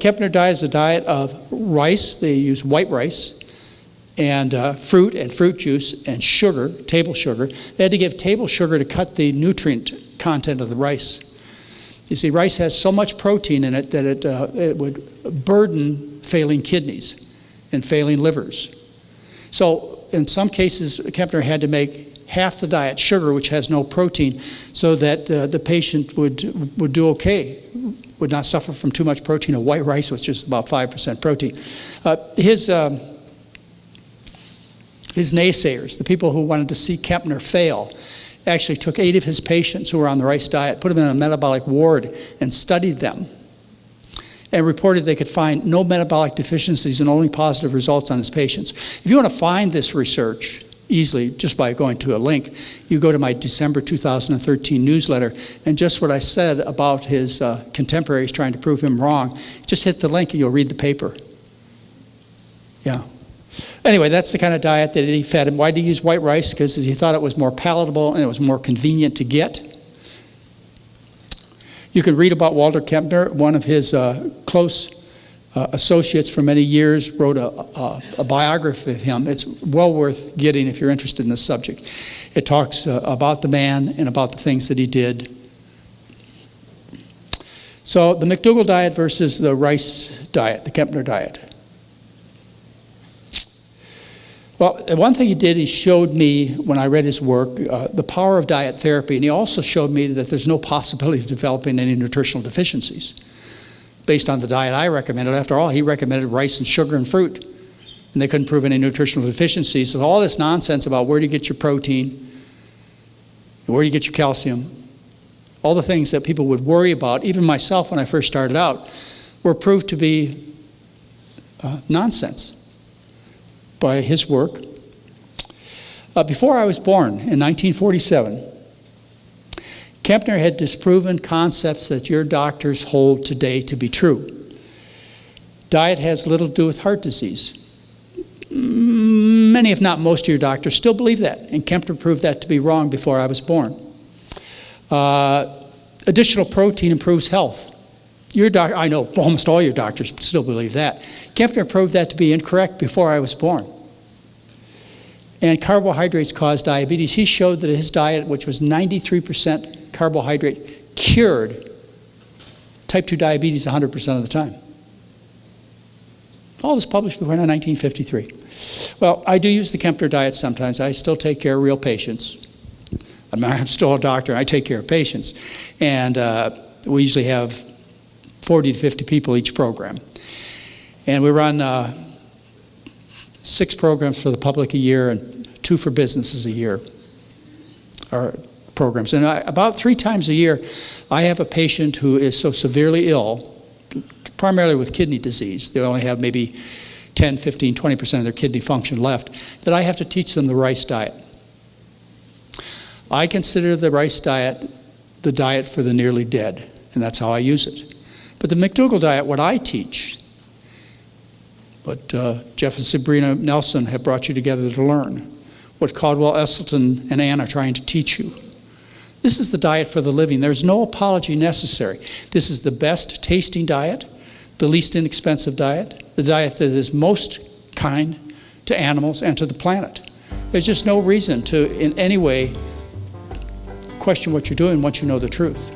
Kempner diet is a diet of rice. They use white rice and fruit and fruit juice and sugar, table sugar. They had to give table sugar to cut the nutrient content of the rice. You see, rice has so much protein in it that it would burden failing kidneys and failing livers. So in some cases, Kempner had to make half the diet sugar, which has no protein, so that the patient would do okay, would not suffer from too much protein. A white rice was just about 5% protein. His naysayers, the people who wanted to see Kempner fail, actually took 8 of his patients who were on the rice diet, put them in a metabolic ward, and studied them, and reported they could find no metabolic deficiencies and only positive results on his patients. If you want to find this research easily, just by going to a link, you go to my December 2013 newsletter, and just what I said about his contemporaries trying to prove him wrong, just hit the link and you'll read the paper. Yeah. Anyway, that's the kind of diet that he fed him. Why did he use white rice? Because he thought it was more palatable and it was more convenient to get. You can read about Walter Kempner. One of his close associates for many years wrote a biography of him. It's well worth getting if you're interested in this subject. It talks about the man and about the things that he did. So the McDougall diet versus the rice diet, the Kempner diet. Well, one thing he did, he showed me, when I read his work, the power of diet therapy, and he also showed me that there's no possibility of developing any nutritional deficiencies based on the diet I recommended. After all, he recommended rice and sugar and fruit, and they couldn't prove any nutritional deficiencies. So all this nonsense about where do you get your protein, where do you get your calcium, all the things that people would worry about, even myself when I first started out, were proved to be nonsense by his work. Before I was born in 1947, Kempner had disproven concepts that your doctors hold today to be true. Diet has little to do with heart disease. Many, if not most of your doctors still believe that, and Kempner proved that to be wrong before I was born. Additional protein improves health. I know almost all your doctors still believe that. Kempner proved that to be incorrect before I was born. And carbohydrates cause diabetes. He showed that his diet, which was 93% carbohydrate, cured type 2 diabetes 100% of the time. All this published before 1953. Well, I do use the Kempner diet sometimes. I still take care of real patients. I'm still a doctor. I take care of patients. And we usually have 40 to 50 people each program. And we run 6 programs for the public a year and 2 for businesses a year, our programs. And about 3 times a year, I have a patient who is so severely ill, primarily with kidney disease. They only have maybe 10, 15, 20% of their kidney function left, that I have to teach them the rice diet. I consider the rice diet the diet for the nearly dead, and that's how I use it. But the McDougall diet, what I teach, what Jeff and Sabrina Nelson have brought you together to learn, what Caldwell Esselstyn and Ann are trying to teach you. This is the diet for the living. There's no apology necessary. This is the best tasting diet, the least inexpensive diet, the diet that is most kind to animals and to the planet. There's just no reason to, in any way, question what you're doing once you know the truth.